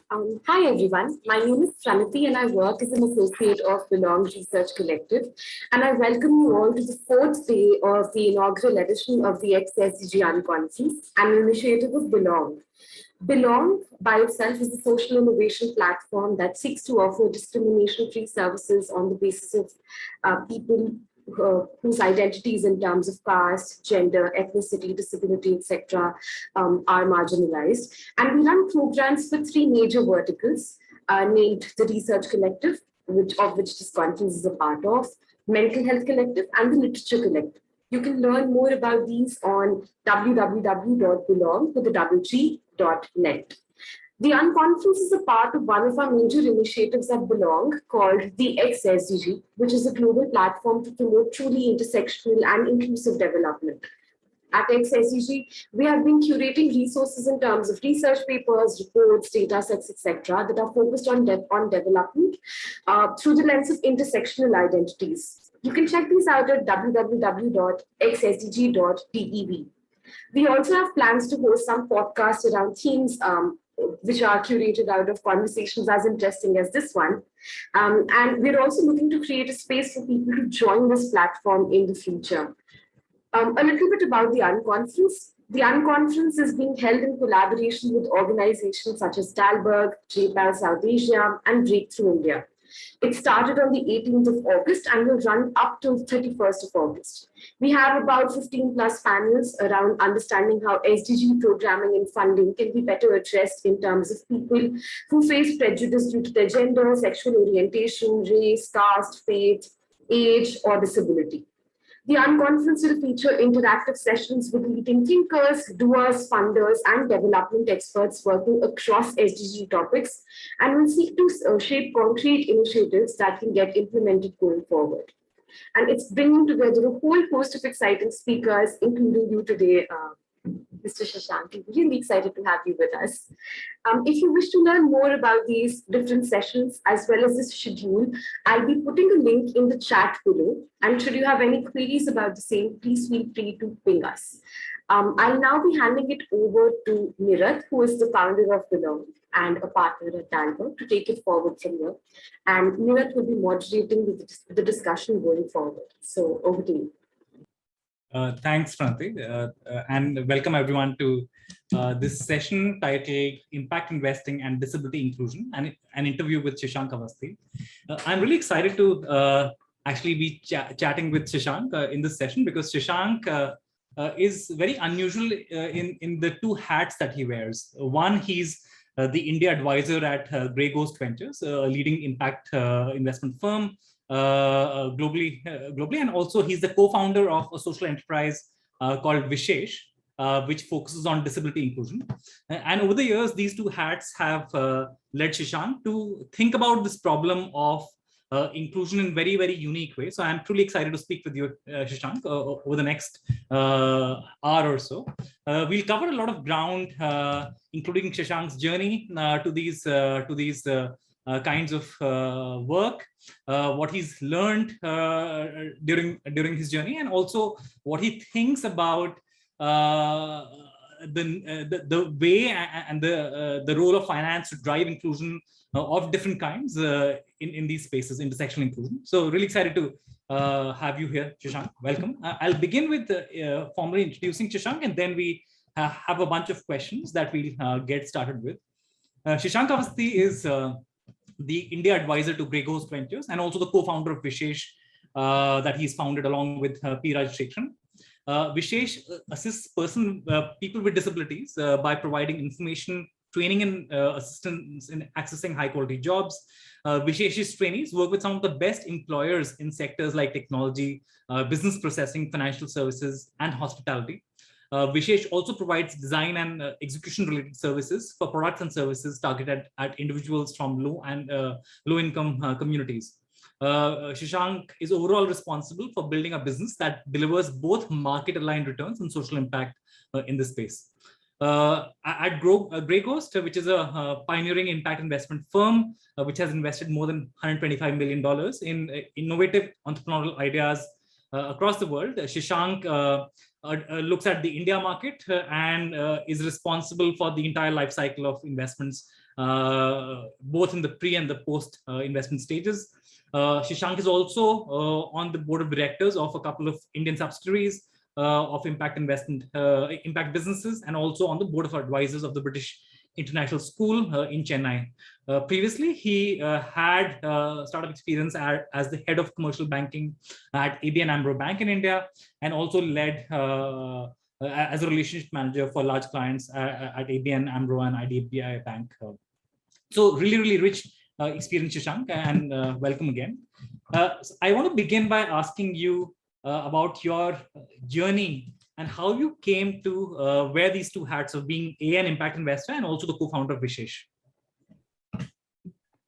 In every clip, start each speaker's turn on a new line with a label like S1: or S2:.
S1: Hi everyone, my name is Pranati and I work as an associate of Belong Research Collective, and I welcome you all to the fourth day of the inaugural edition of the xSDG UnConference, an initiative of Belong. Belong by itself is a social innovation platform that seeks to offer discrimination-free services on the basis of people whose identities in terms of caste, gender, ethnicity, disability, etc., are marginalized. And we run programs with three major verticals named the Research Collective, of which this conference is a part of, Mental Health Collective, and the Literature Collective. You can learn more about these on www.belong.net. The UnConference is a part of one of our major initiatives at Belong called the xSDG, which is a global platform to promote truly intersectional and inclusive development. At xSDG, we have been curating resources in terms of research papers, reports, data sets, etc., that are focused on development through the lens of intersectional identities. You can check these out at www.xsdg.dev. We also have plans to host some podcasts around themes which are curated out of conversations as interesting as this one. And we're also looking to create a space for people to join this platform in the future. A little bit about the UnConference. The UnConference is being held in collaboration with organizations such as Dalberg, JPAL South Asia, and Breakthrough India. It started on the 18th of August and will run up to 31st of August. We have about 15 plus panels around understanding how SDG programming and funding can be better addressed in terms of people who face prejudice due to their gender, sexual orientation, race, caste, faith, age, or disability. The UnConference will feature interactive sessions with leading thinkers, doers, funders, and development experts working across SDG topics, and will seek to shape concrete initiatives that can get implemented going forward. And it's bringing together a whole host of exciting speakers, including you today, Mr. Shashaank. I'm really excited to have you with us. If you wish to learn more about these different sessions as well as this schedule, I'll be putting a link in the chat below. And should you have any queries about the same, please feel free to ping us. I'll now be handing it over to Nirat, who is the founder of Belong and a partner at Dalberg, to take it forward from here. And Nirat will be moderating the discussion going forward. So over to you.
S2: Thanks, Pranati, and welcome everyone to this session titled Impact Investing and Disability Inclusion, and an interview with Shashaank Awasthi. I'm really excited to actually be chatting with Shashaank in this session because Shashaank is very unusual in the two hats that he wears. One, he's the India advisor at Grey Ghost Ventures, a leading impact investment firm globally, and also he's the co-founder of a social enterprise called v-shesh, which focuses on disability inclusion. And over the years, these two hats have led Shashaank to think about this problem of inclusion in very, very unique way. So I'm truly excited to speak with you, Shashaank, over the next hour or so. We'll cover a lot of ground, including Shashank's journey to these kinds of work, what he's learned during his journey, and also what he thinks about the way and the role of finance to drive inclusion of different kinds in these spaces, intersectional inclusion. So really excited to have you here, Shashaank. Welcome. I'll begin with formally introducing Shashaank, and then we have a bunch of questions that we'll get started with. Shashaank Awasthi is the India advisor to Grey Ghost Ventures, and also the co-founder of v-shesh that he's founded along with P. Rajshekharan. v-shesh assists people with disabilities by providing information, training, and assistance in accessing high-quality jobs. v-shesh's trainees work with some of the best employers in sectors like technology, business processing, financial services, and hospitality. v-shesh also provides design and execution-related services for products and services targeted at individuals from low-income communities. Shashaank is overall responsible for building a business that delivers both market-aligned returns and social impact in this space. At Grey Ghost, which is a pioneering impact investment firm, which has invested more than $125 million in innovative entrepreneurial ideas across the world, Shashaank looks at the India market and is responsible for the entire life cycle of investments both in the pre and the post investment stages. Shashaank is also on the board of directors of a couple of Indian subsidiaries of impact businesses, and also on the board of advisors of the British International School in Chennai. Previously, he had startup experience as the head of commercial banking at ABN AMRO Bank in India, and also led as a relationship manager for large clients at ABN AMRO and IDBI Bank. So really rich experience, Shashaank, and welcome again. So I want to begin by asking you about your journey and how you came to wear these two hats of being an impact investor and also the co-founder of v-shesh.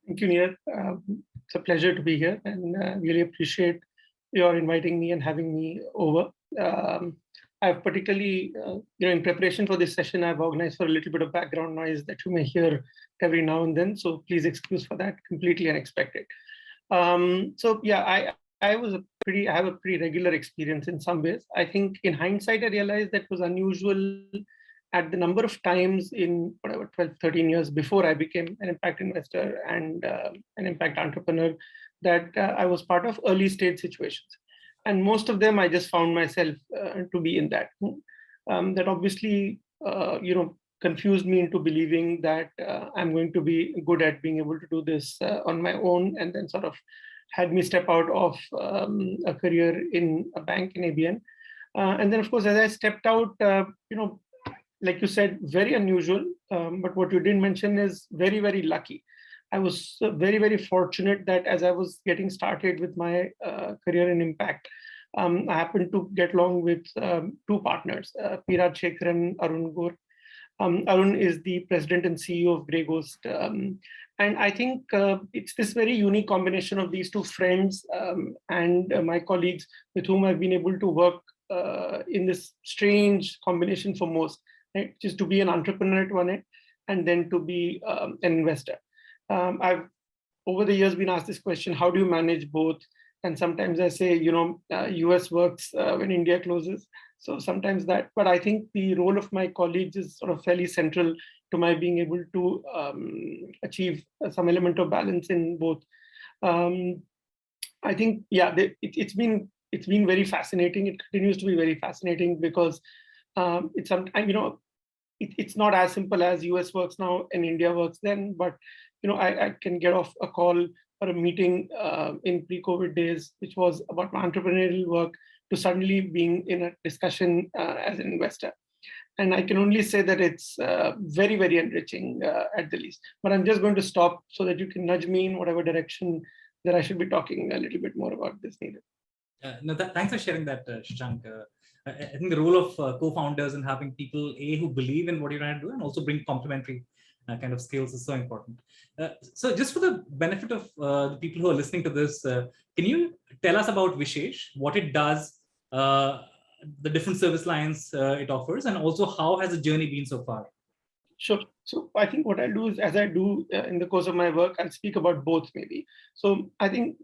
S3: Thank you, Nir. It's a pleasure to be here, and really appreciate your inviting me and having me over. I've particularly, in preparation for this session, I've organized for a little bit of background noise that you may hear every now and then. So please excuse for that, completely unexpected. So yeah, I have a pretty regular experience in some ways. I think in hindsight, I realized that was unusual at the number of times in whatever 12, 13 years before I became an impact investor and an impact entrepreneur that I was part of early stage situations. And most of them, I just found myself to be in that. That obviously, confused me into believing that I'm going to be good at being able to do this on my own, and then sort of had me step out of a career in a bank in ABN. And then, of course, as I stepped out, like you said, very unusual. But what you didn't mention is very, very lucky. I was very fortunate that as I was getting started with my career in impact, I happened to get along with two partners, Piraj Shekhar and Arun Gaur. Arun is the president and CEO of Grey Ghost. And I think it's this very unique combination of these two friends and my colleagues with whom I've been able to work in this strange combination for most, right? Just to be an entrepreneur at one end and then to be an investor. I've over the years been asked this question, how do you manage both? And sometimes I say, US works when India closes. So sometimes that, but I think the role of my colleagues is sort of fairly central to my being able to achieve some element of balance in both. I think, yeah, it's been very fascinating. It continues to be very fascinating because it's sometimes, it's not as simple as US works now and India works then, but I can get off a call or a meeting in pre-COVID days, which was about my entrepreneurial work, to suddenly being in a discussion as an investor. And I can only say that it's very, very enriching at the least. But I'm just going to stop so that you can nudge me in whatever direction that I should be talking a little bit more about this needed.
S2: No, thanks for sharing that, Shashaank. I think the role of co-founders and having people who believe in what you're trying to do and also bring complementary kind of skills is so important. So just for the benefit of the people who are listening to this, can you tell us about v-shesh, what it does, the different service lines it offers, and also how has the journey been so far?
S3: Sure. So I think what I'll do is, as I do in the course of my work, I'll speak about both maybe. So I think,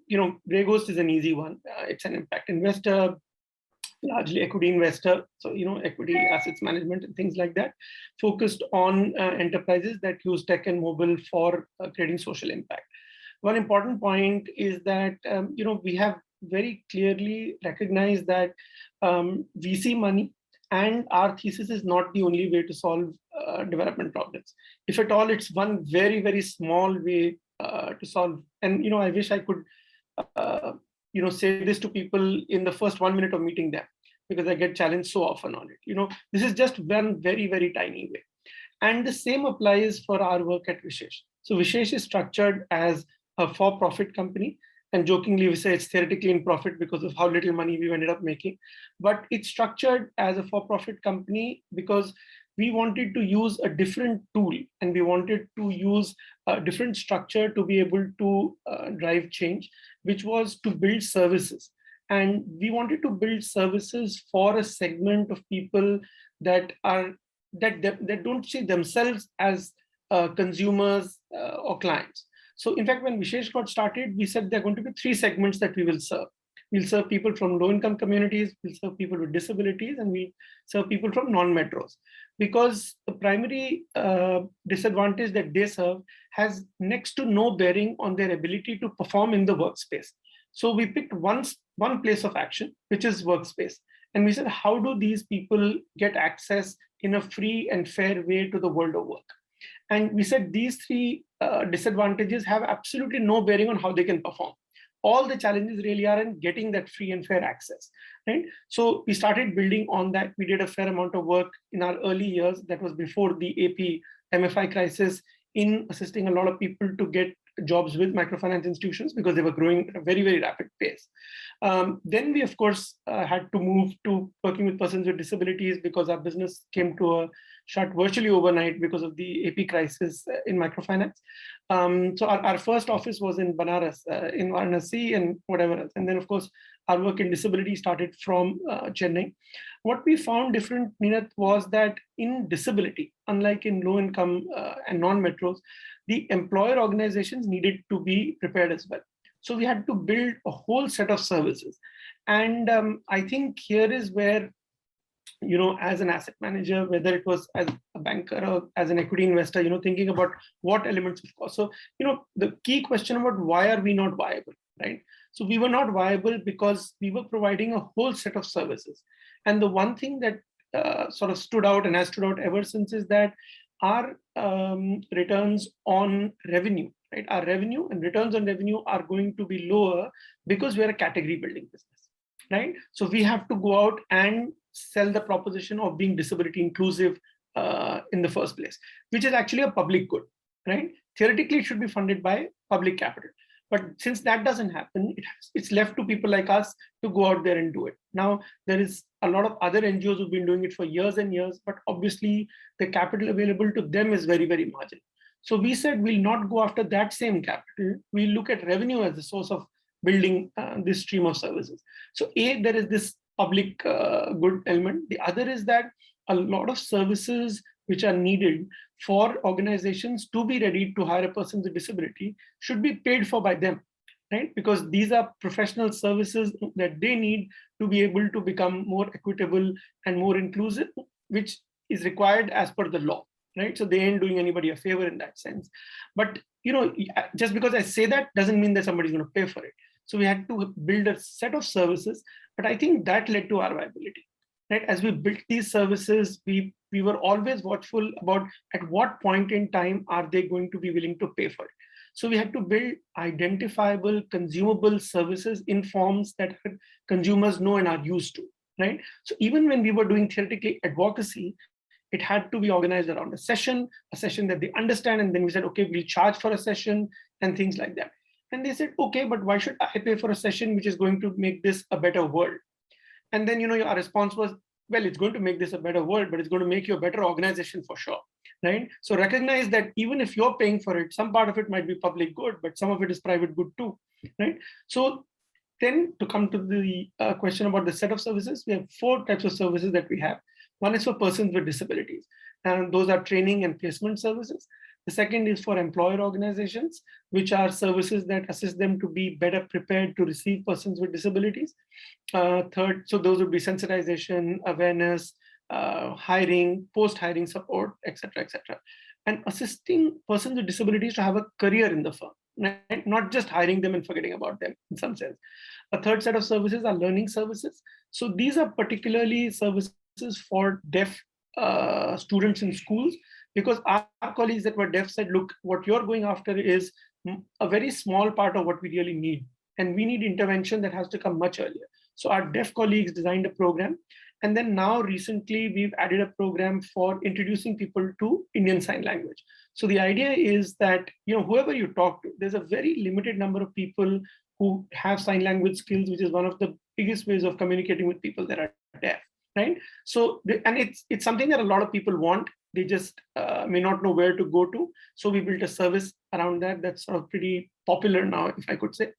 S3: Grey Ghost is an easy one. It's an impact investor, largely equity investor. So, equity assets management and things like that, focused on enterprises that use tech and mobile for creating social impact. One important point is that, we have very clearly recognized that VC money and our thesis is not the only way to solve development problems. If at all, it's one very, very small way to solve. And, I wish I could, say this to people in the first 1 minute of meeting them, because I get challenged so often on it. This is just one very, very tiny way. And the same applies for our work at v-shesh. So v-shesh is structured as a for-profit company. And jokingly, we say it's theoretically in profit because of how little money we've ended up making. But it's structured as a for-profit company because we wanted to use a different tool and we wanted to use a different structure to be able to drive change, which was to build services. And we wanted to build services for a segment of people that don't see themselves as consumers or clients. So in fact, when v-shesh got started, we said there are going to be 3 segments that we will serve. We'll serve people from low-income communities, we'll serve people with disabilities, and we'll serve people from non-metros. Because the primary disadvantage that they serve has next to no bearing on their ability to perform in the workspace. So we picked one place of action, which is workspace. And we said, how do these people get access in a free and fair way to the world of work? And we said these three disadvantages have absolutely no bearing on how they can perform. All the challenges really are in getting that free and fair access, right? So we started building on that. We did a fair amount of work in our early years, that was before the AP MFI crisis, in assisting a lot of people to get jobs with microfinance institutions because they were growing at a very, very rapid pace. Then we, of course, had to move to working with persons with disabilities because our business came to a shut virtually overnight because of the AP crisis in microfinance. So our first office was in Banaras, in Varanasi and whatever else. And then, of course, our work in disability started from Chennai. What we found different, Ninath, was that in disability, unlike in low income and non-metros, the employer organizations needed to be prepared as well. So we had to build a whole set of services. And I think here is where, as an asset manager, whether it was as a banker or as an equity investor, thinking about what elements of cost. So, the key question about why are we not viable, right? So we were not viable because we were providing a whole set of services. And the one thing that sort of stood out and has stood out ever since is that our returns on revenue, right? Our revenue and returns on revenue are going to be lower because we're a category building business, right? So we have to go out and sell the proposition of being disability inclusive in the first place, which is actually a public good, right? Theoretically, it should be funded by public capital. But since that doesn't happen, it's left to people like us to go out there and do it. Now, there is a lot of other NGOs who've been doing it for years and years, but obviously the capital available to them is very, very marginal. So we said we'll not go after that same capital. We'll look at revenue as the source of building this stream of services. So there is this public good element. The other is that a lot of services which are needed for organizations to be ready to hire a person with disability should be paid for by them, right? Because these are professional services that they need to be able to become more equitable and more inclusive, which is required as per the law, right? So they ain't doing anybody a favor in that sense. But, just because I say that doesn't mean that somebody's going to pay for it. So we had to build a set of services, but I think that led to our viability. Right? As we built these services, we were always watchful about at what point in time are they going to be willing to pay for it. So we had to build identifiable, consumable services in forms that consumers know and are used to, right? So even when we were doing theoretically advocacy, it had to be organized around a session that they understand. And then we said, okay, we'll charge for a session and things like that. And they said, okay, but why should I pay for a session which is going to make this a better world? And then, our response was, well, it's going to make this a better world, but it's going to make you a better organization for sure, right? So recognize that even if you're paying for it, some part of it might be public good, but some of it is private good too, right? So then to come to the question about the set of services, we have 4 types of services that we have. One is for persons with disabilities, and those are training and placement services. The second is for employer organizations, which are services that assist them to be better prepared to receive persons with disabilities. Third, so those would be sensitization, awareness, hiring, post-hiring support, etc., etc. And assisting persons with disabilities to have a career in the firm, right? Not just hiring them and forgetting about them in some sense. A third set of services are learning services. So these are particularly services for deaf students in schools, because our colleagues that were deaf said, look, what you're going after is a very small part of what we really need. And we need intervention that has to come much earlier. So our deaf colleagues designed a program. And then now recently, we've added a program for introducing people to Indian Sign Language. So the idea is that, whoever you talk to, there's a very limited number of people who have sign language skills, which is one of the biggest ways of communicating with people that are deaf, right? So, and it's something that a lot of people want. They just may not know where to go to. So we built a service around that that's sort of pretty popular now, if I could say.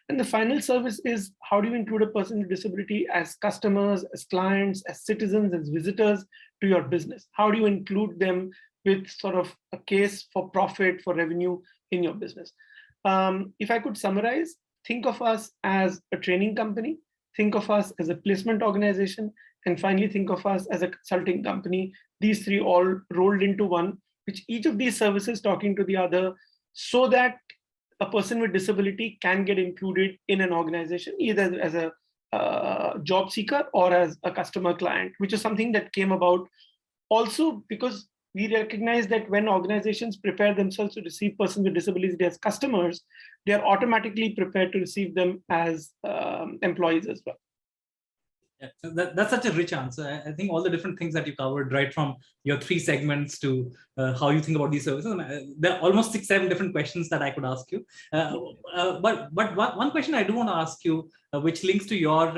S3: And the final service is, how do you include a person with disability as customers, as clients, as citizens, as visitors to your business? How do you include them with sort of a case for profit, for revenue in your business? If I could summarize, think of us as a training company think of us as a placement organization, and finally think of us as a consulting company. These three all rolled into one, which each of these services talking to the other, so that a person with disability can get included in an organization, either as a job seeker or as a customer client, which is something that came about also because we recognize that when organizations prepare themselves to receive persons with disabilities as customers, they are automatically prepared to receive them as employees as well.
S2: Yeah, so that's such a rich answer. I think all the different things that you covered, right from your 3 segments to how you think about these services, there are almost 6-7 different questions that I could ask you. But one question I do want to ask you, which links to your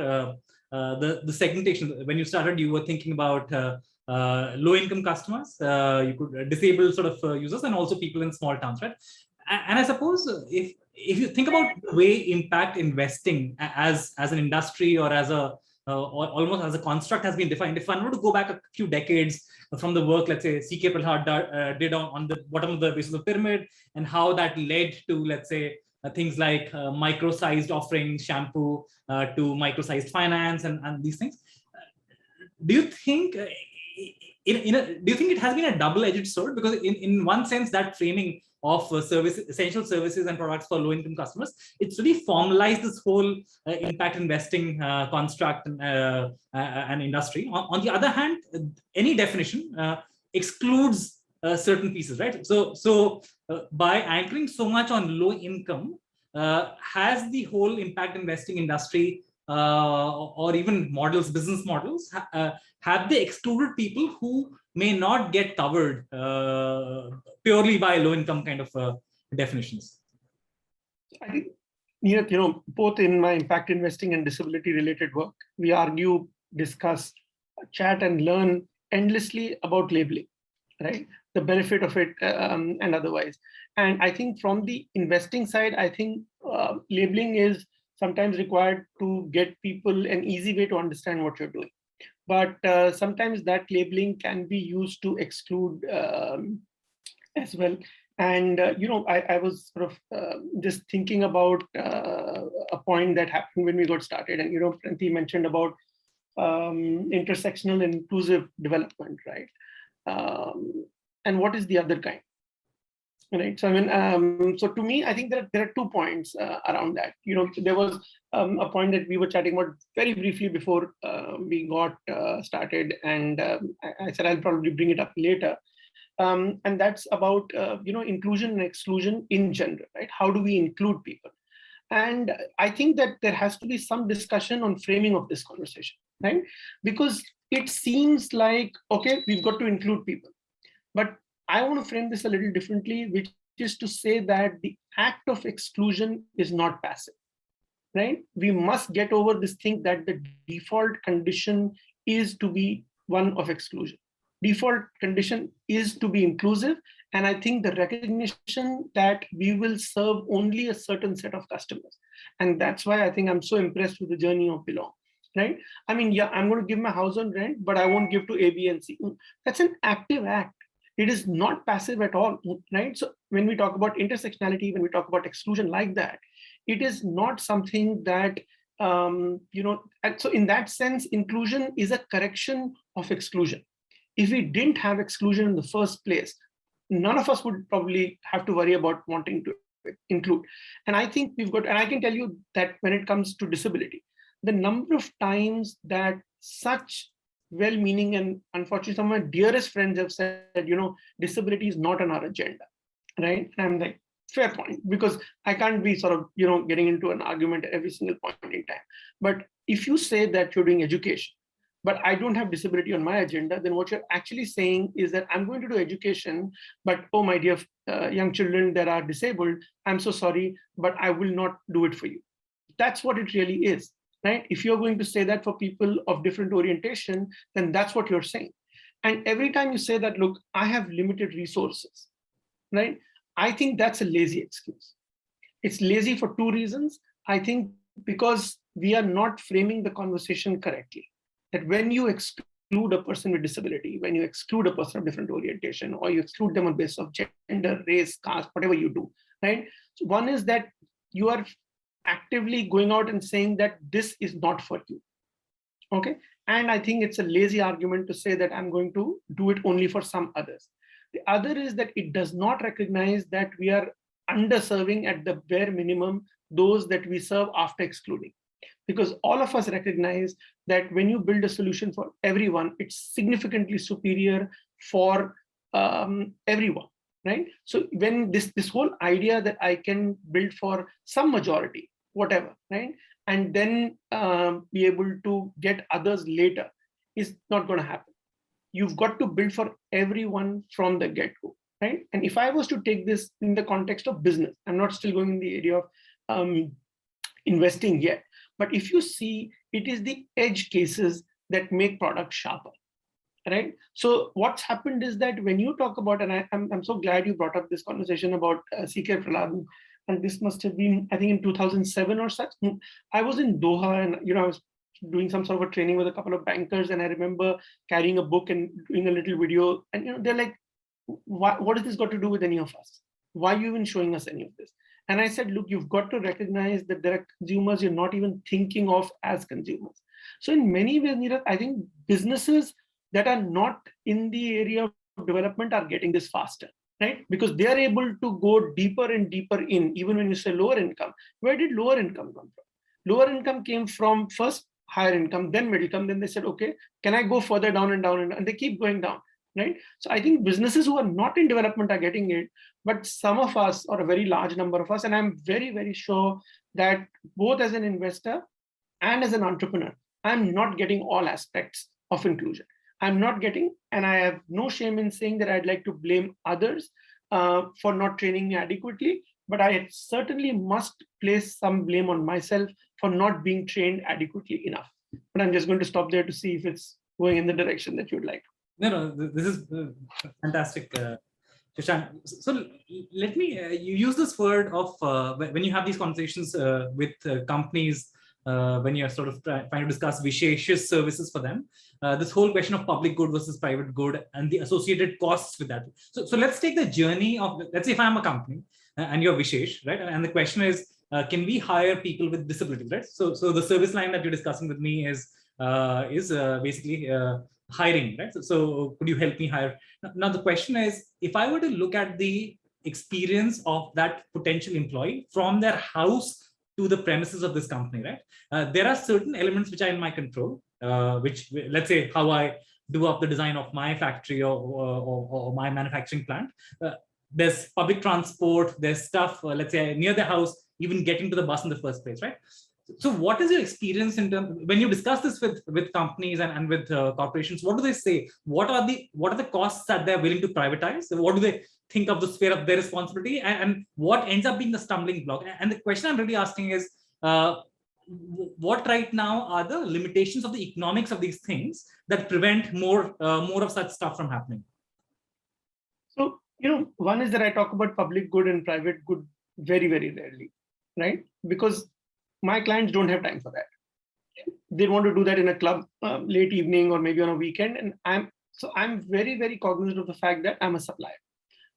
S2: the segmentation. When you started, you were thinking about low-income customers, you could disable sort of users, and also people in small towns, right? And I suppose if you think about the way impact investing as an industry or as a almost as a construct has been defined. If I were to go back a few decades from the work, let's say C.K. Prasad did on the bottom of the base of the pyramid, and how that led to, let's say, things like micro-sized offerings, shampoo, to micro-sized finance, and these things. Do you think do you think it has been a double-edged sword? Because in one sense, that framing of essential services and products for low-income customers, it's really formalized this whole impact investing construct and industry. On the other hand, any definition excludes certain pieces, right? So by anchoring so much on low income, has the whole impact investing industry or even models, business models, have they excluded people who may not get covered purely by low-income kind of definitions?
S3: I think, you know, both in my impact investing and disability-related work, we argue, discuss, chat, and learn endlessly about labeling, right? The benefit of it and otherwise. And I think from the investing side, I think labeling is sometimes required to get people an easy way to understand what you're doing. But sometimes that labeling can be used to exclude as well. And, you know, I was sort of just thinking about a point that happened when we got started. And, you know, Pranti mentioned about intersectional and inclusive development, right? And what is the other kind? Right. So I mean, so to me, I think that there are 2 points around that. You know, there was a point that we were chatting about very briefly before we got started, and I said I'll probably bring it up later. And that's about you know, inclusion and exclusion in general, right? How do we include people? And I think that there has to be some discussion on framing of this conversation, right? Because it seems like, okay, we've got to include people, but I want to frame this a little differently, which is to say that the act of exclusion is not passive, right? We must get over this thing that the default condition is to be one of exclusion. Default condition is to be inclusive. And I think the recognition that we will serve only a certain set of customers. And that's why I think I'm so impressed with the journey of Belong, right? I mean, yeah, I'm going to give my house on rent, but I won't give to A, B, and C. That's an active act. It is not passive at all, right? So when we talk about intersectionality, when we talk about exclusion like that, it is not something that, you know, and so in that sense, inclusion is a correction of exclusion. If we didn't have exclusion in the first place, none of us would probably have to worry about wanting to include. And I think we've got, and I can tell you that when it comes to disability, the number of times that such well-meaning and unfortunately some of my dearest friends have said, you know, disability is not on our agenda, right? And I'm like, fair point, because I can't be sort of, you know, getting into an argument at every single point in time. But if you say that you're doing education, but I don't have disability on my agenda, then what you're actually saying is that I'm going to do education, but oh, my dear young children that are disabled, I'm so sorry, but I will not do it for you. That's what it really is. Right? If you're going to say that for people of different orientation, then that's what you're saying. And every time you say that, look, I have limited resources, right? I think that's a lazy excuse. It's lazy for 2 reasons. I think because we are not framing the conversation correctly. That when you exclude a person with disability, when you exclude a person of different orientation, or you exclude them on basis of gender, race, caste, whatever you do, right? So one is that you are actively going out and saying that this is not for you. Okay. And I think it's a lazy argument to say that I'm going to do it only for some others. The other is that it does not recognize that we are underserving at the bare minimum those that we serve after excluding. Because all of us recognize that when you build a solution for everyone, it's significantly superior for everyone, right? So when this whole idea that I can build for some majority, whatever, right? And then be able to get others later is not going to happen. You've got to build for everyone from the get-go, right? And if I was to take this in the context of business, I'm not still going in the area of investing yet, but if you see, it is the edge cases that make products sharper, right? So what's happened is that when you talk about, and I'm so glad you brought up this conversation about C.K. Prahladan, and this must have been, I think, in 2007 or such. I was in Doha, and I was doing some sort of a training with a couple of bankers, and I remember carrying a book and doing a little video, and they're like, what has this got to do with any of us? Why are you even showing us any of this? And I said, look, you've got to recognize that there are consumers you're not even thinking of as consumers. So in many ways, Neeraj, I think businesses that are not in the area of development are getting this faster, right? Because they are able to go deeper and deeper in, even when you say lower income. Where did lower income come from? Lower income came from first higher income, then middle income. Then they said, okay, can I go further down and down? And they keep going down, right? So I think businesses who are not in development are getting it, but some of us, or a very large number of us, and I'm very, very sure that both as an investor and as an entrepreneur, I'm not getting all aspects of inclusion. I'm not getting, and I have no shame in saying that I'd like to blame others for not training me adequately, but I certainly must place some blame on myself for not being trained adequately enough. But I'm just going to stop there to see if it's going in the direction that you'd like.
S2: No, this is fantastic, Shashaank. So let me, you use this word of when you have these conversations with companies, when you're sort of trying to discuss v-shesh services for them, this whole question of public good versus private good and the associated costs with that. So let's take the journey of, let's say if I'm a company and you're v-shesh, right? And the question is, can we hire people with disabilities, right? So the service line that you're discussing with me is basically hiring, right? So could you help me hire? Now the question is, if I were to look at the experience of that potential employee from their house to the premises of this company, right? There are certain elements which are in my control, which, let's say, how I do up the design of my factory or my manufacturing plant. There's public transport, there's stuff, let's say, near the house, even getting to the bus in the first place, right? So what is your experience in terms, when you discuss this with companies and with corporations, what do they say? What are the costs that they're willing to privatize? What do they think of the sphere of their responsibility, and what ends up being the stumbling block? And the question I'm really asking is, what right now are the limitations of the economics of these things that prevent more of such stuff from happening?
S3: So, one is that I talk about public good and private good very, very rarely, right? Because my clients don't have time for that. They want to do that in a club late evening or maybe on a weekend. And I'm very, very cognizant of the fact that I'm a supplier.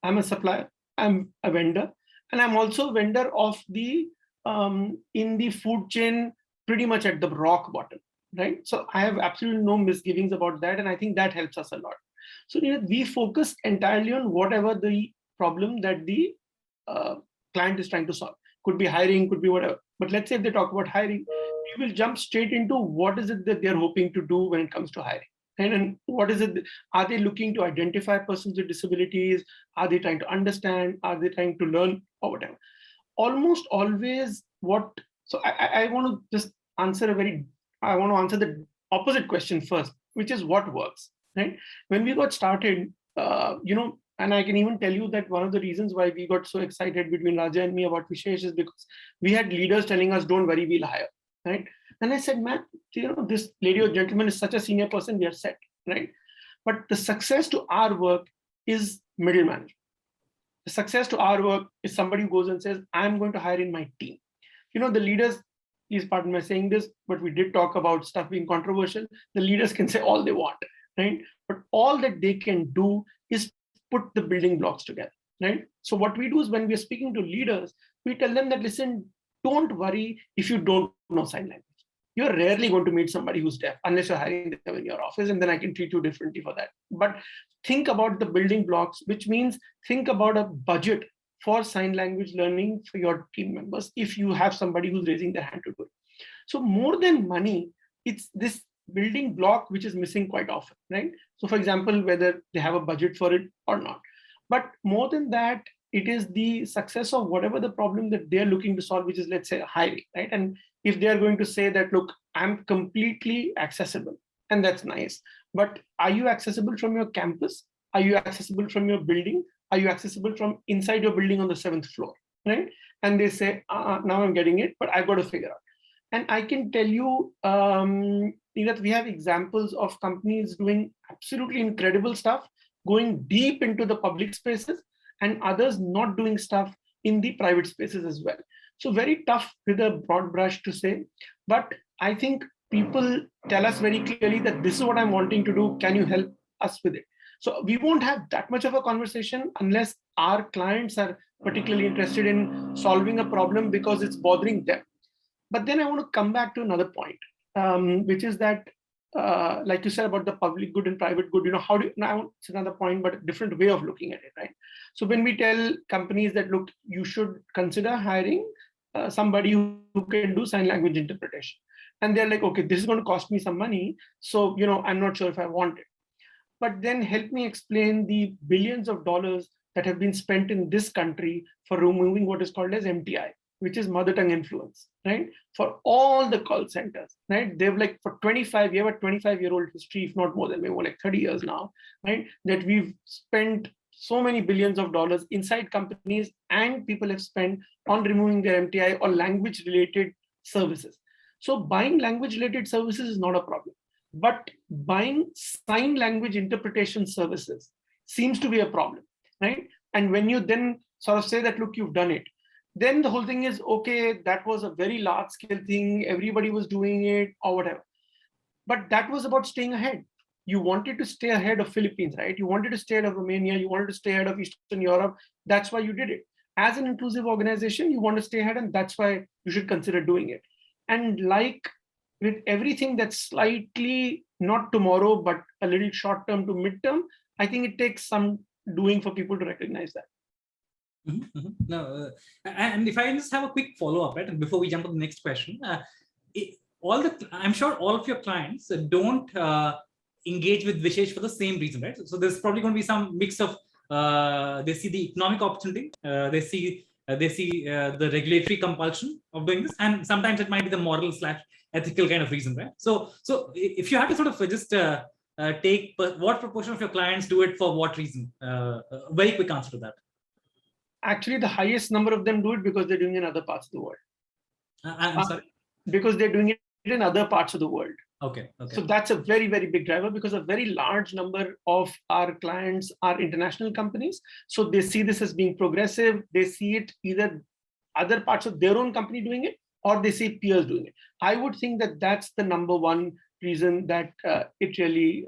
S3: I'm a vendor, and I'm also a vendor of the in the food chain, pretty much at the rock bottom, right? So I have absolutely no misgivings about that, and I think that helps us a lot. So we focus entirely on whatever the problem that the client is trying to solve. Could be hiring, could be whatever. But let's say if they talk about hiring, we will jump straight into what is it that they're hoping to do when it comes to hiring. And what is it? Are they looking to identify persons with disabilities? Are they trying to understand? Are they trying to learn or whatever? Almost always so I want to just answer I want to answer the opposite question first, which is what works, right? When we got started, and I can even tell you that one of the reasons why we got so excited between Raja and me about v-shesh is because we had leaders telling us, don't worry, we'll hire, right? And I said, man, this lady or gentleman is such a senior person, we are set, right? But the success to our work is middle management. The success to our work is somebody who goes and says, I'm going to hire in my team. The leaders, please pardon me saying this, but we did talk about stuff being controversial. The leaders can say all they want, right? But all that they can do is put the building blocks together, right? So what we do is when we are speaking to leaders, we tell them that, listen, don't worry if you don't know sign language. You're rarely going to meet somebody who's deaf unless you're hiring them in your office, and then I can treat you differently for that. But think about the building blocks, which means think about a budget for sign language learning for your team members if you have somebody who's raising their hand to do it. So more than money, it's this building block which is missing quite often, right? So for example, whether they have a budget for it or not. But more than that, it is the success of whatever the problem that they're looking to solve, which is, let's say, hiring, right? And if they're going to say that, look, I'm completely accessible, and that's nice, but are you accessible from your campus? Are you accessible from your building? Are you accessible from inside your building on the 7th floor, right? And they say, now I'm getting it, but I've got to figure out. And I can tell you that we have examples of companies doing absolutely incredible stuff, going deep into the public spaces, and others not doing stuff in the private spaces as well. So very tough with a broad brush to say, but I think people tell us very clearly that this is what I'm wanting to do. Can you help us with it? So we won't have that much of a conversation unless our clients are particularly interested in solving a problem because it's bothering them. But then I want to come back to another point, which is that, like you said about the public good and private good, how do you, now it's another point, but a different way of looking at it, right? So when we tell companies that, look, you should consider hiring somebody who can do sign language interpretation. And they're like, okay, this is going to cost me some money. So, I'm not sure if I want it. But then help me explain the billions of dollars that have been spent in this country for removing what is called as MTI, which is mother tongue influence, right? For all the call centers, right? They've like for 25, you have a 25-year-old history, if not more than maybe like 30 years now, right? That we've spent so many billions of dollars inside companies, and people have spent on removing their MTI or language related services. So buying language related services is not a problem, but buying sign language interpretation services seems to be a problem, right? And when you then sort of say that, look, you've done it, then the whole thing is, okay, that was a very large scale thing. Everybody was doing it or whatever. But that was about staying ahead. You wanted to stay ahead of Philippines, right? You wanted to stay ahead of Romania. You wanted to stay ahead of Eastern Europe. That's why you did it. As an inclusive organization, you want to stay ahead, and that's why you should consider doing it. And like with everything that's slightly not tomorrow, but a little short term to midterm, I think it takes some doing for people to recognize that.
S2: No, and if I just have a quick follow-up, right, and before we jump to the next question, I'm sure all of your clients don't engage with v-shesh for the same reason, right? So there's probably going to be some mix of they see the economic opportunity, they see the regulatory compulsion of doing this, and sometimes it might be the moral/ethical kind of reason, right? So if you had to sort of just take what proportion of your clients do it for what reason? Very quick answer to that.
S3: Actually, the highest number of them do it because they're doing it in other parts of the world.
S2: I'm sorry?
S3: Because they're doing it in other parts of the world.
S2: Okay.
S3: So that's a very, very big driver, because a very large number of our clients are international companies. So they see this as being progressive. They see it either other parts of their own company doing it, or they see peers doing it. I would think that that's the number one reason that it really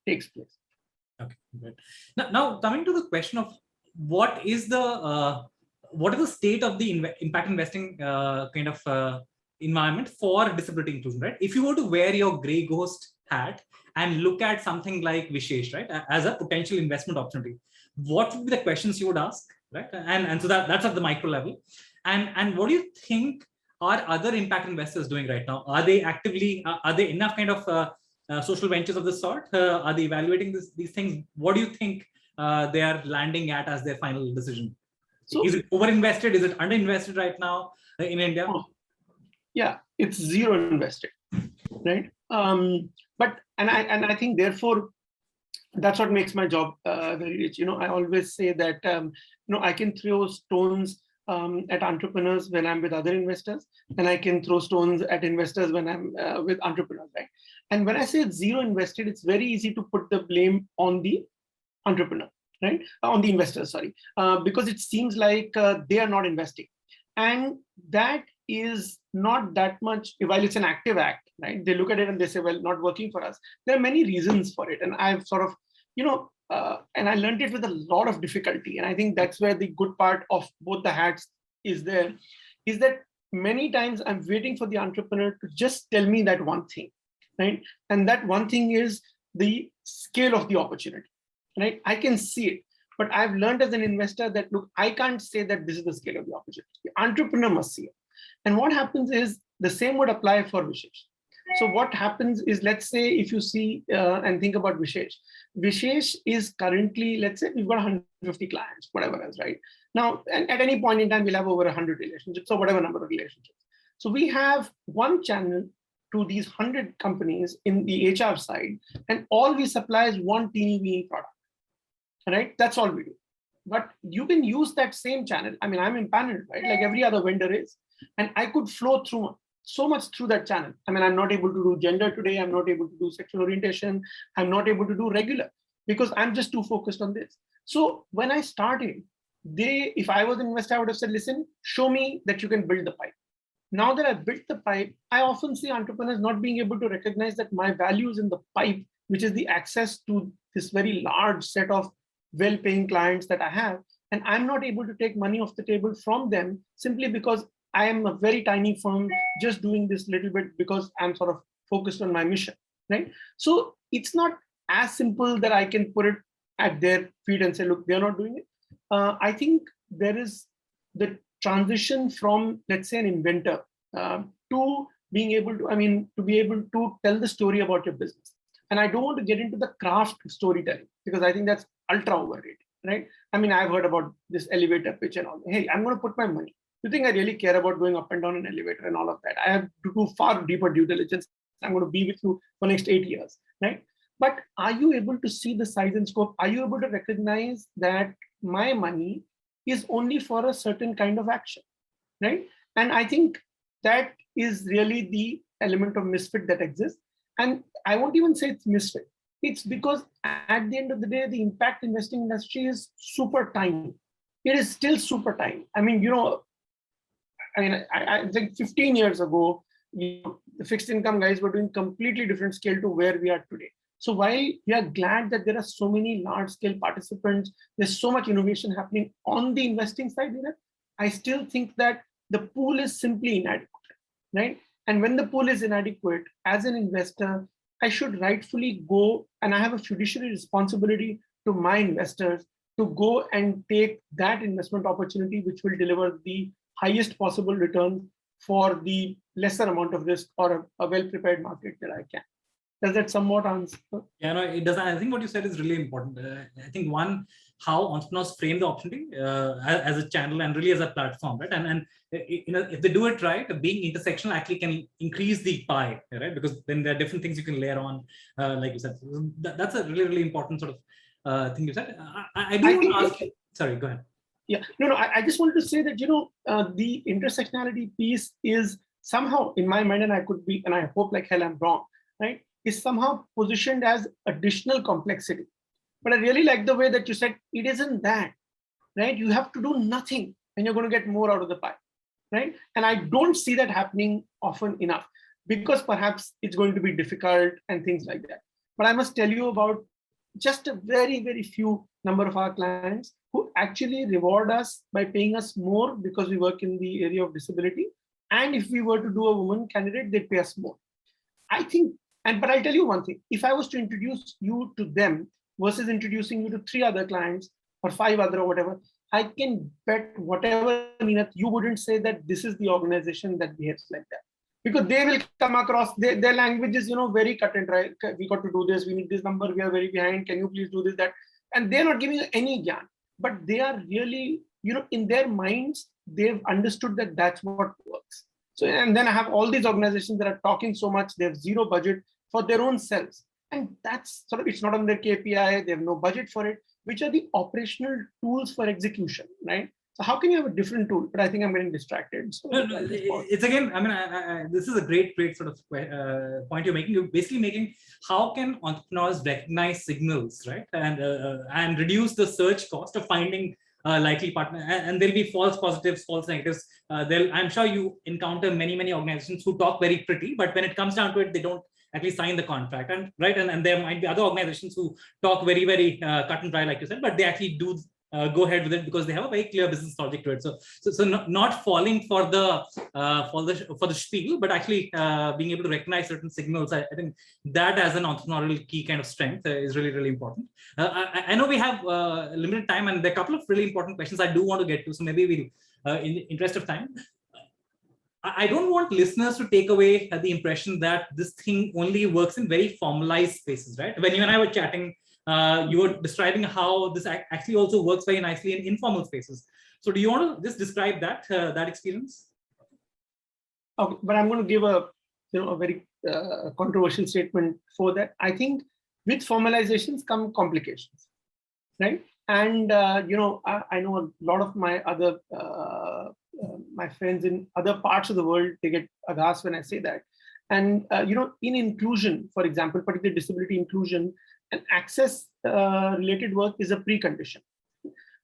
S3: takes place.
S2: Okay, great. Now coming to the question of what is the state of the impact investing kind of environment for disability inclusion, right? If you were to wear your gray ghost hat and look at something like v-shesh, right, as a potential investment opportunity, what would be the questions you would ask, right? And so that's at the micro level. And what do you think are other impact investors doing right now? Are they actively, are they enough kind of social ventures of this sort? Are they evaluating these things? What do you think they are landing at as their final decision? So, is it overinvested? Is it underinvested right now in India?
S3: Yeah, it's zero invested, right? But I think therefore that's what makes my job very rich. I always say that I can throw stones at entrepreneurs when I'm with other investors, and I can throw stones at investors when I'm with entrepreneurs, right? And when I say it's zero invested, it's very easy to put the blame on the entrepreneur, right? On the investor, sorry, because it seems like they are not investing. And that is not that much, while it's an active act, right? They look at it and they say, well, not working for us. There are many reasons for it. And I've sort of, and I learned it with a lot of difficulty. And I think that's where the good part of both the hats is there, is that many times I'm waiting for the entrepreneur to just tell me that one thing, right? And that one thing is the scale of the opportunity, right? I can see it, but I've learned as an investor that, look, I can't say that this is the scale of the opportunity. The entrepreneur must see it. And what happens is the same would apply for v-shesh. So what happens is, let's say if you see and think about v-shesh, v-shesh is currently, let's say we've got 150 clients, whatever else, right? Now, and at any point in time, we'll have over 100 relationships or whatever number of relationships. So we have one channel to these 100 companies in the HR side, and all we supply is one teeny weeny product, right? That's all we do. But you can use that same channel. I mean, I'm empaneled, right? Like every other vendor is, and I could flow through so much through that channel. I mean, I'm not able to do gender today. I'm not able to do sexual orientation. I'm not able to do regular because I'm just too focused on this. So when I started, if I was an investor, I would have said, listen, show me that you can build the pipe. Now that I've built the pipe, I often see entrepreneurs not being able to recognize that my value is in the pipe, which is the access to this very large set of well-paying clients that I have. And I'm not able to take money off the table from them simply because I am a very tiny firm just doing this little bit because I'm sort of focused on my mission, right? So it's not as simple that I can put it at their feet and say, look, they're not doing it. I think there is the transition from, let's say, an inventor to being able to, to be able to tell the story about your business. And I don't want to get into the craft storytelling because I think that's ultra overrated, right? I mean, I've heard about this elevator pitch and all. Hey, I'm going to put my money. You think I really care about going up and down an elevator and all of that? I have to do far deeper due diligence. I'm going to be with you for the next 8 years, right? But are you able to see the size and scope? Are you able to recognize that my money is only for a certain kind of action, right? And I think that is really the element of misfit that exists. And I won't even say it's misfit. It's because at the end of the day, the impact investing industry is super tiny. It is still super tiny. I mean, I think 15 years ago, the fixed income guys were doing completely different scale to where we are today. So while we are glad that there are so many large scale participants, there's so much innovation happening on the investing side, I still think that the pool is simply inadequate, right? And when the pool is inadequate, as an investor, I should rightfully go, and I have a fiduciary responsibility to my investors to go and take that investment opportunity, which will deliver the highest possible return for the lesser amount of risk or a well-prepared market that I can. Does that somewhat answer?
S2: Yeah, no, it does. I think what you said is really important. I think one, how entrepreneurs frame the opportunity as a channel and really as a platform, right? And if they do it right, being intersectional actually can increase the pie, right? Because then there are different things you can layer on, like you said. That's a really, really important sort of thing you said. I do want to ask you. Sorry, go ahead.
S3: Yeah, no, I just wanted to say that, the intersectionality piece is somehow in my mind, and I could be, and I hope like hell I'm wrong, right? Is somehow positioned as additional complexity. But I really like the way that you said it isn't that, right? You have to do nothing and you're going to get more out of the pie, right? And I don't see that happening often enough because perhaps it's going to be difficult and things like that. But I must tell you about just a very, very few number of our clients who actually reward us by paying us more because we work in the area of disability. And if we were to do a woman candidate, they'd pay us more. I think, but I'll tell you one thing, if I was to introduce you to them versus introducing you to 3 other clients or 5 other or whatever, I can bet whatever, Meenat, you wouldn't say that this is the organization that behaves like that. Because they will come across, their language is, very cut and dry. We got to do this, we need this number, we are very behind, can you please do this, that? And they're not giving you any gyan, but they are really, in their minds, they've understood that that's what works. So, and then I have all these organizations that are talking so much, they have zero budget for their own selves. And that's sort of, it's not on their KPI, they have no budget for it, which are the operational tools for execution, right? So how can you have a different tool? But I think I'm getting distracted. So
S2: no, it's again, this is a great sort of point you're making. You're basically making how can entrepreneurs recognize signals, right? And reduce the search cost of finding a likely partner. And there'll be false positives, false negatives. I'm sure you encounter many organizations who talk very pretty, but when it comes down to it, they don't actually sign the contract. And right, and there might be other organizations who talk very cut and dry, like you said, but they actually do go ahead with it because they have a very clear business logic to it. So not falling for the spiel, but actually being able to recognize certain signals. I think that as an entrepreneurial key kind of strength is really, really important. I know we have limited time, and there are a couple of really important questions I do want to get to. So maybe we'll, in the interest of time, I don't want listeners to take away the impression that this thing only works in very formalized spaces, right? When you and I were chatting, you were describing how this actually also works very nicely in informal spaces. So do you want to just describe that that experience?
S3: Okay, but I'm going to give a very controversial statement for that. I think with formalizations come complications, right? And I know a lot of my other my friends in other parts of the world, they get aghast when I say that. And in inclusion, for example, particularly disability inclusion, and access related work is a precondition.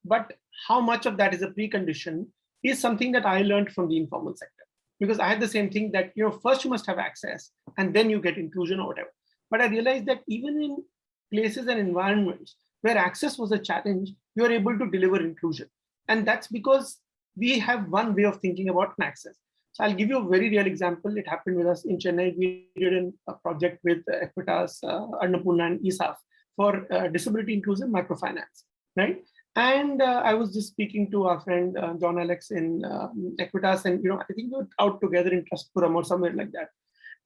S3: But how much of that is a precondition is something that I learned from the informal sector, because I had the same thing that first you must have access and then you get inclusion or whatever. But I realized that even in places and environments where access was a challenge, you are able to deliver inclusion. And that's because we have one way of thinking about access. So I'll give you a very real example. It happened with us in Chennai. We did a project with Equitas, Annapurna and ESAF for disability inclusive microfinance, right? And I was just speaking to our friend John Alex in Equitas, and I think we were out together in Trustpuram or somewhere like that.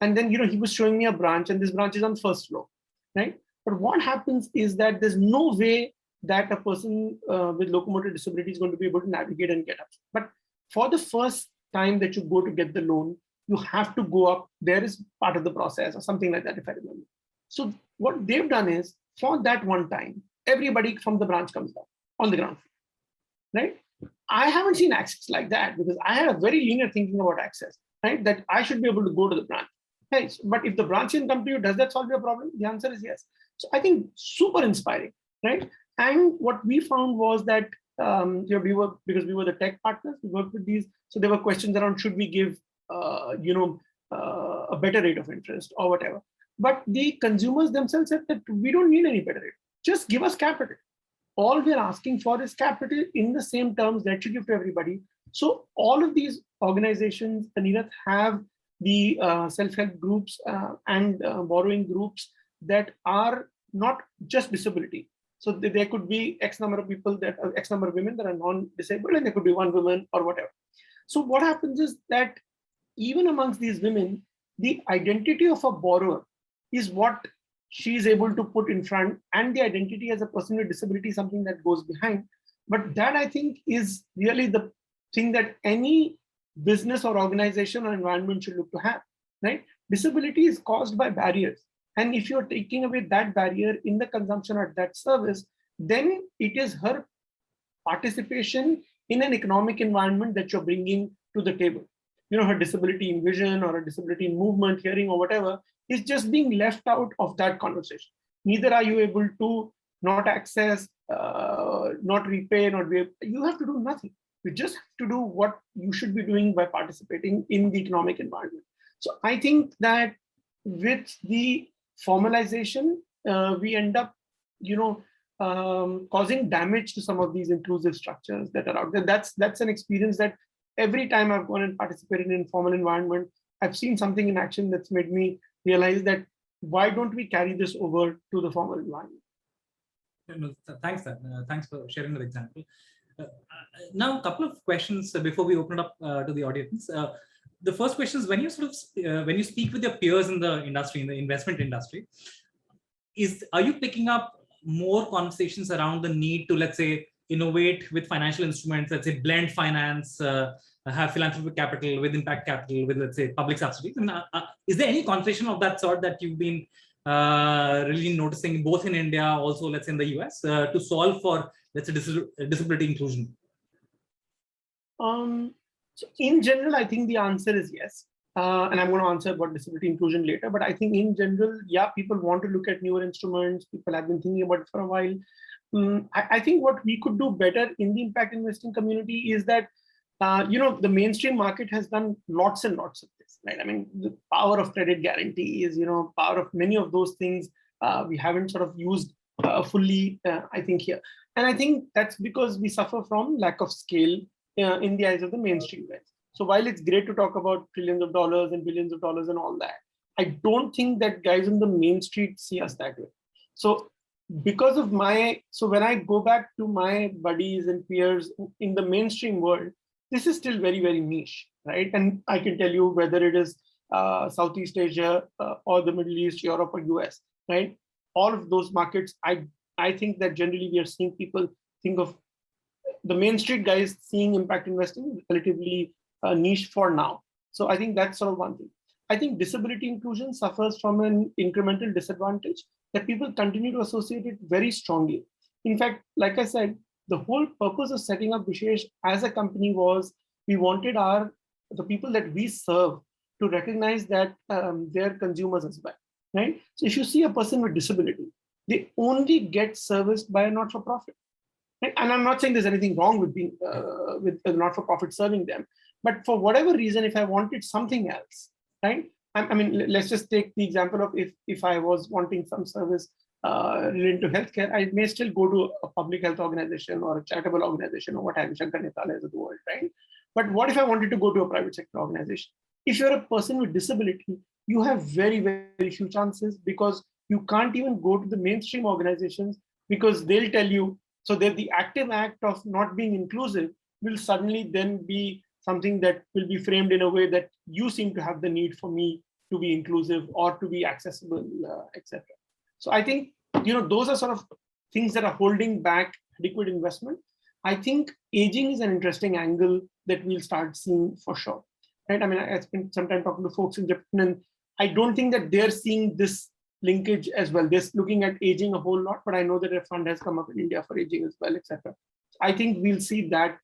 S3: And then he was showing me a branch, and this branch is on first floor, right? But what happens is that there's no way that a person with locomotor disability is going to be able to navigate and get up. But for the first time that you go to get the loan, you have to go up. There is part of the process or something like that, if I remember. So what they've done is, for that one time, everybody from the branch comes down on the ground floor, right? I haven't seen access like that because I had a very linear thinking about access, right? That I should be able to go to the branch. Hey, but if the branch didn't come to you, does that solve your problem? The answer is yes. So I think super inspiring, right? And what we found was that because we were the tech partners, we worked with these. So there were questions around, should we give a better rate of interest or whatever. But the consumers themselves said that we don't need any better rate. Just give us capital. All we're asking for is capital in the same terms that you give to everybody. So all of these organizations, Anirudh, have the self-help groups and borrowing groups that are not just disability. So there could be X number of people X number of women that are non-disabled, and there could be one woman or whatever. So what happens is that even amongst these women, the identity of a borrower is what she is able to put in front, and the identity as a person with disability is something that goes behind. But that, I think, is really the thing that any business or organization or environment should look to have, right? Disability is caused by barriers. And if you're taking away that barrier in the consumption of that service, then it is her participation in an economic environment that you're bringing to the table. Her disability in vision or a disability in movement, hearing, or whatever is just being left out of that conversation. Neither are you able to not access, not repay, you have to do nothing. You just have to do what you should be doing by participating in the economic environment. So I think that with the formalization, we end up, causing damage to some of these inclusive structures that are out there. That's an experience that every time I've gone and participated in an informal environment, I've seen something in action that's made me realize that why don't we carry this over to the formal environment?
S2: Thanks, thanks for sharing that example. Now, a couple of questions before we open it up to the audience. The first question is, when you when you speak with your peers in the industry, in the investment industry, are you picking up more conversations around the need to, let's say, innovate with financial instruments, let's say blend finance, have philanthropic capital with impact capital with, let's say, public subsidies? I mean, is there any conversation of that sort that you've been really noticing both in India, also, let's say, in the US, to solve for, let's say, disability inclusion?
S3: So in general, I think the answer is yes. And I'm going to answer about disability inclusion later. But I think in general, yeah, people want to look at newer instruments. People have been thinking about it for a while. I think what we could do better in the impact investing community is that, the mainstream market has done lots and lots of this, right? I mean, the power of credit guarantees, power of many of those things, we haven't sort of used fully, I think, here. And I think that's because we suffer from lack of scale in the eyes of the mainstream guys. So while it's great to talk about trillions of dollars and billions of dollars and all that, I don't think that guys on the main street see us that way. So because of so when I go back to my buddies and peers in the mainstream world, this is still very, very niche, right? And I can tell you whether it is Southeast Asia or the Middle East, Europe or US, right? All of those markets, I think that generally we are seeing people think of the main street guys seeing impact investing relatively niche for now. So I think that's sort of one thing. I think disability inclusion suffers from an incremental disadvantage that people continue to associate it very strongly. In fact, like I said, the whole purpose of setting up v-shesh as a company was we wanted the people that we serve to recognize that they're consumers as well, right? So if you see a person with disability, they only get serviced by a not-for-profit. Right? And I'm not saying there's anything wrong with being with a not-for-profit serving them, but for whatever reason, if I wanted something else, right? I mean, let's just take the example of if I was wanting some service related to healthcare, I may still go to a public health organization or a charitable organization or what have you, Shankar Netalayas of the world, right? But what if I wanted to go to a private sector organization? If you're a person with disability, you have very, very few chances because you can't even go to the mainstream organizations because they'll tell you, so that the active act of not being inclusive will suddenly then be something that will be framed in a way that you seem to have the need for me to be inclusive or to be accessible, etc. So I think, those are sort of things that are holding back adequate investment. I think aging is an interesting angle that we'll start seeing for sure. Right? I mean, I spent some time talking to folks in Japan, and I don't think that they're seeing this linkage as well. They're looking at aging a whole lot, but I know that a fund has come up in India for aging as well, etc. I think we'll see that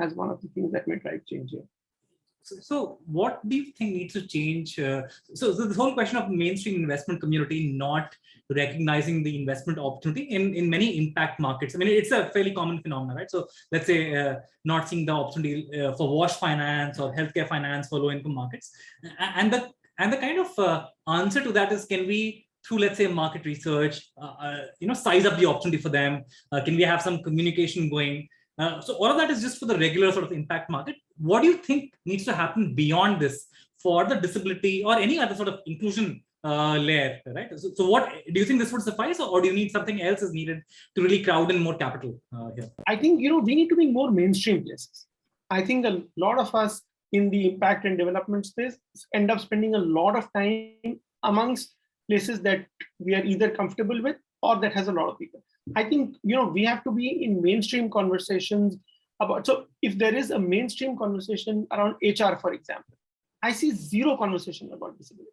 S3: as one of the things that may drive change here.
S2: So what do you think needs to change? So this whole question of mainstream investment community not recognizing the investment opportunity in many impact markets. I mean, it's a fairly common phenomenon, right? So let's say not seeing the opportunity for wash finance or healthcare finance for low-income markets. And the kind of answer to that is, can we, through, let's say, market research, size up the opportunity for them? Can we have some communication going? So all of that is just for the regular sort of impact market. What do you think needs to happen beyond this for the disability or any other sort of inclusion layer, right? So what do you think this would suffice, or do you need something else is needed to really crowd in more capital here?
S3: I think, we need to be more mainstream places. I think a lot of us in the impact and development space end up spending a lot of time amongst places that we are either comfortable with or that has a lot of people. I think, we have to be in mainstream conversations about, so if there is a mainstream conversation around HR, for example, I see zero conversation about disability.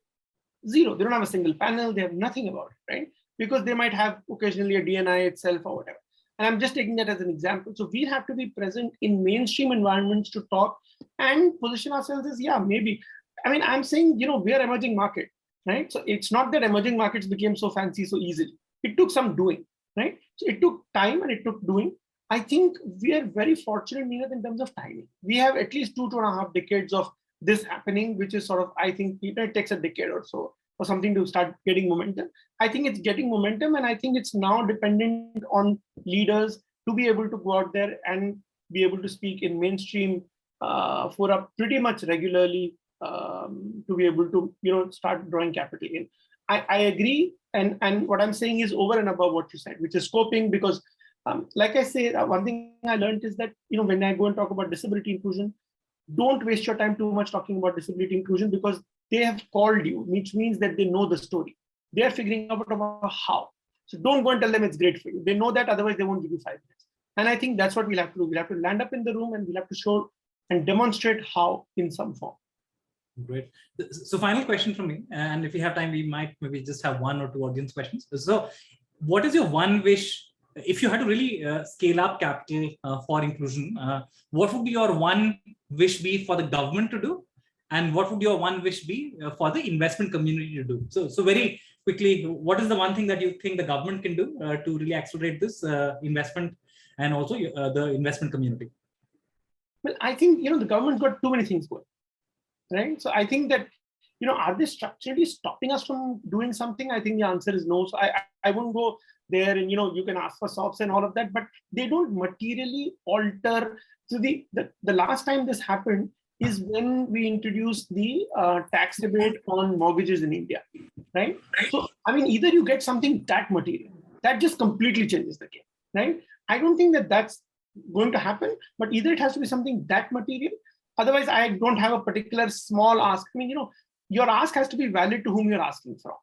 S3: Zero. They don't have a single panel. They have nothing about it, right? Because they might have occasionally a DNI itself or whatever. And I'm just taking that as an example. So we have to be present in mainstream environments to talk and position ourselves as, yeah, maybe. I mean, I'm saying, we are emerging market, right? So it's not that emerging markets became so fancy so easily. It took some doing, right? So it took time and it took doing. I think we are very fortunate, Neeraj, in terms of timing. We have at least 2.5 decades of this happening, which is sort of, I think, it takes a decade or so for something to start getting momentum. I think it's getting momentum, and I think it's now dependent on leaders to be able to go out there and be able to speak in mainstream fora pretty much regularly to be able to, start drawing capital in. I agree, and what I'm saying is over and above what you said, which is scoping, because like I say, one thing I learned is that, when I go and talk about disability inclusion, don't waste your time too much talking about disability inclusion, because they have called you, which means that they know the story. They are figuring out about how. So don't go and tell them it's great for you. They know that, otherwise they won't give you 5 minutes. And I think that's what we'll have to do. We'll have to land up in the room and we'll have to show and demonstrate how in some form.
S2: Great. So final question from me, and if we have time, we might maybe just have 1 or 2 audience questions. So what is your one wish, if you had to really scale up capital for inclusion, what would your one wish be for the government to do? And what would your one wish be for the investment community to do? So very quickly, what is the one thing that you think the government can do to really accelerate this investment and also the investment community?
S3: Well, I think, the government's got too many things going, right? So I think that, are they structurally stopping us from doing something? I think the answer is no. So I won't go there and, you can ask for SOPs and all of that, but they don't materially alter. So the last time this happened is when we introduced the tax rebate on mortgages in India, right? So, I mean, either you get something that material, that just completely changes the game, right? I don't think that that's going to happen, but either it has to be something that material. Otherwise, I don't have a particular small ask. I mean, your ask has to be valid to whom you're asking from.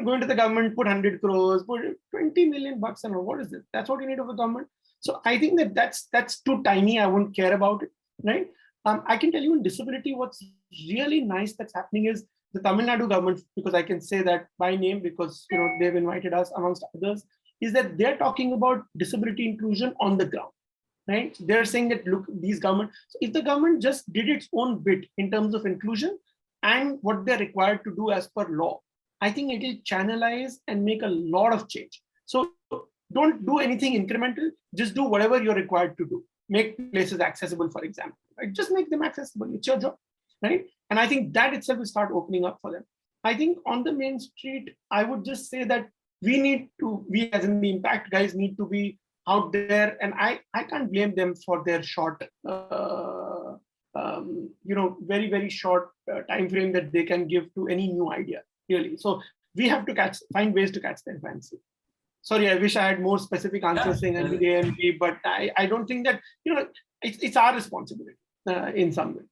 S3: Going to the government, put 100 crores, put 20 million bucks, and what is it? That's what you need of the government. So I think that that's too tiny. I wouldn't care about it, right? I can tell you in disability, what's really nice that's happening is the Tamil Nadu government, because I can say that by name because they've invited us amongst others, is that they're talking about disability inclusion on the ground, right? They're saying that look, these government. So if the government just did its own bit in terms of inclusion and what they're required to do as per law, I think it will channelize and make a lot of change. So don't do anything incremental. Just do whatever you're required to do. Make places accessible, for example. Right? Just make them accessible. It's your job, right? And I think that itself will start opening up for them. I think on the main street, I would just say that we as in the impact guys need to be out there. And I can't blame them for their short, very, very short time frame that they can give to any new idea, really. So we have to find ways to catch their fancy. Sorry, I wish I had more specific answers saying A and B, but I don't think that, it's our responsibility in some way.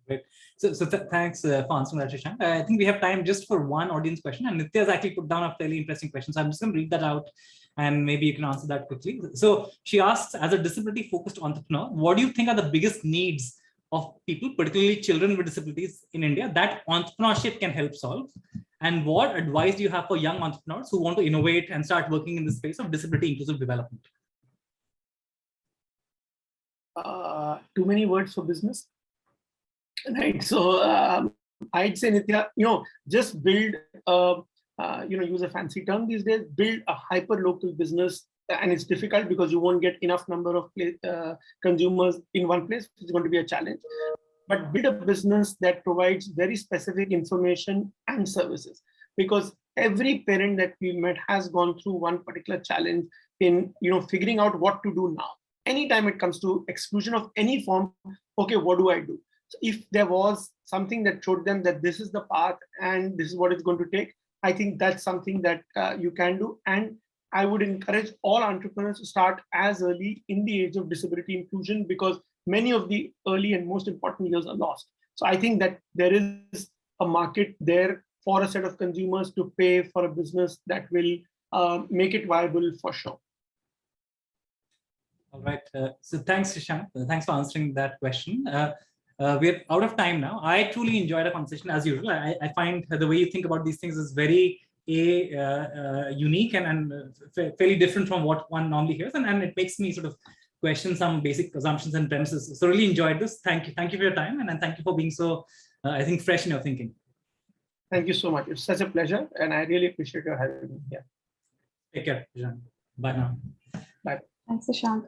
S2: Great. So thanks for answering that, Shashaank. I think we have time just for one audience question, and Nitya has actually put down a fairly interesting question. So I'm just going to read that out, and maybe you can answer that quickly. So she asks, as a disability-focused entrepreneur, what do you think are the biggest needs of people, particularly children with disabilities in India, that entrepreneurship can help solve? And what advice do you have for young entrepreneurs who want to innovate and start working in the space of disability inclusive development?
S3: Too many words for business, right? So I'd say, Nitya, just build, use a fancy term these days, build a hyper local business. And it's difficult because you won't get enough number of consumers in one place. It's going to be a challenge. But build a business that provides very specific information and services, because every parent that we met has gone through one particular challenge in figuring out what to do now. Anytime it comes to exclusion of any form, okay, what do I do? So if there was something that showed them that this is the path and this is what it's going to take, I think that's something that you can do. And I would encourage all entrepreneurs to start as early in the age of disability inclusion, because many of the early and most important years are lost. So I think that there is a market there for a set of consumers to pay for a business that will make it viable for sure.
S2: All right. So thanks, Shashaank. Thanks for answering that question. We're out of time now. I truly enjoyed the conversation as usual. I find the way you think about these things is very unique and fairly different from what one normally hears. And it makes me sort of question some basic assumptions and premises. So really enjoyed this. Thank you for your time. And thank you for being so, I think, fresh in your thinking.
S3: Thank you so much. It's such a pleasure. And I really appreciate your having me here.
S2: Take care, Shashaank. Bye now.
S3: Bye.
S4: Thanks, Shashaank.